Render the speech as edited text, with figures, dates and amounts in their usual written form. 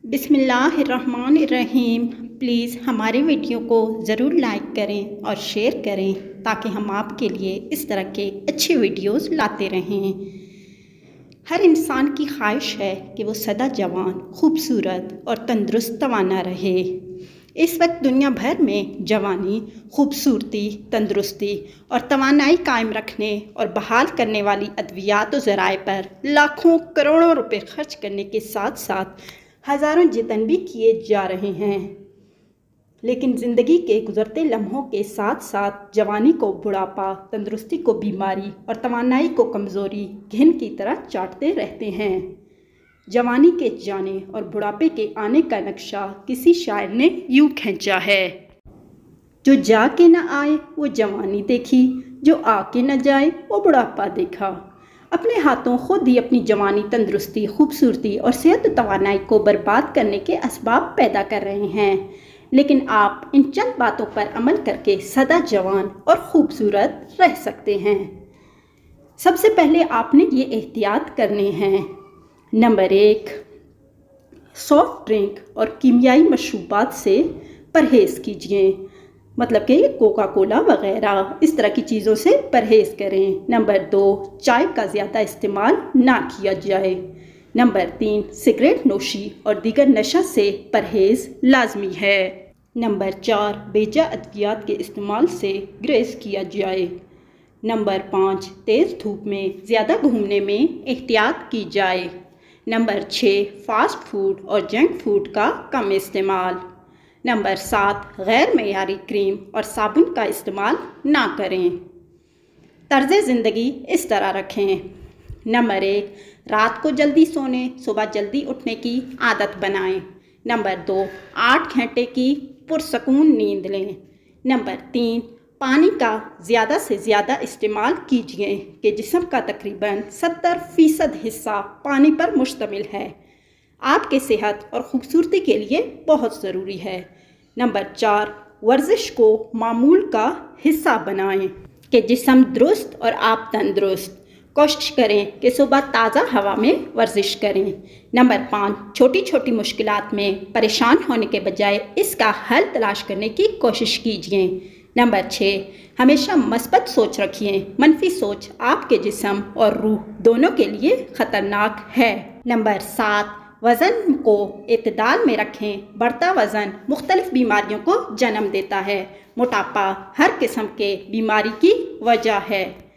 बिस्मिल्लाहिर्रहमानिर्रहीम। प्लीज़ हमारे वीडियो को ज़रूर लाइक करें और शेयर करें ताकि हम आपके लिए इस तरह के अच्छे वीडियोस लाते रहें। हर इंसान की ख्वाहिश है कि वो सदा जवान, खूबसूरत और तंदुरुस्त तवाना रहे। इस वक्त दुनिया भर में जवानी, खूबसूरती, तंदुरुस्ती और तवानाई कायम रखने और बहाल करने वाली अद्वियात और ज़राए पर लाखों करोड़ों रुपए खर्च करने के साथ साथ हज़ारों जतन भी किए जा रहे हैं। लेकिन ज़िंदगी के गुज़रते लम्हों के साथ साथ जवानी को बुढ़ापा, तंदुरुस्ती को बीमारी और तवानाई को कमज़ोरी घिन की तरह चाटते रहते हैं। जवानी के जाने और बुढ़ापे के आने का नक्शा किसी शायर ने यूँ खींचा है। जो जा के न आए वो जवानी देखी, जो आके न जाए वो बुढ़ापा देखा। अपने हाथों खुद ही अपनी जवानी, तंदुरुस्ती, खूबसूरती और सेहत तवानाई को बर्बाद करने के असबाब पैदा कर रहे हैं। लेकिन आप इन चंद बातों पर अमल करके सदा जवान और ख़ूबसूरत रह सकते हैं। सबसे पहले आपने ये एहतियात करने हैं। नंबर 1, सॉफ्ट ड्रिंक और कीमियाई मशरूबात से परहेज़ कीजिए, मतलब कि कोका कोला वगैरह इस तरह की चीज़ों से परहेज़ करें। नंबर 2, चाय का ज़्यादा इस्तेमाल ना किया जाए। नंबर 3, सिगरेट नोशी और दीगर नशा से परहेज़ लाजमी है। नंबर 4, बेजा अद्वियात के इस्तेमाल से ग्रेज़ किया जाए। नंबर 5, तेज़ धूप में ज़्यादा घूमने में एहतियात की जाए। नंबर 6, फ़ास्ट फूड और जंक फूड का कम इस्तेमाल। नंबर 7, गैर मेयारी क्रीम और साबुन का इस्तेमाल ना करें। तर्ज़ ज़िंदगी इस तरह रखें। नंबर 1, रात को जल्दी सोने, सुबह जल्दी उठने की आदत बनाएं। नंबर 2, 8 घंटे की पुरसकून नींद लें। नंबर 3, पानी का ज़्यादा से ज़्यादा इस्तेमाल कीजिए कि जिस्म का तकरीबन 70% हिस्सा पानी पर मुश्तमिल है। आपके सेहत और ख़ूबसूरती के लिए बहुत ज़रूरी है। नंबर 4, वर्जिश को मामूल का हिस्सा बनाएं कि जिस्म दुरुस्त और आप तंदुरुस्त। कोशिश करें कि सुबह ताज़ा हवा में वर्जिश करें। नंबर 5, छोटी छोटी मुश्किलात में परेशान होने के बजाय इसका हल तलाश करने की कोशिश कीजिए। नंबर 6, हमेशा मस्बत सोच रखिए। मनफी सोच आपके जिस्म और रूह दोनों के लिए ख़तरनाक है। नंबर 7, वज़न को इत्तेदाल में रखें। बढ़ता वज़न मुख्तलिफ बीमारियों को जन्म देता है। मोटापा हर किस्म के बीमारी की वजह है।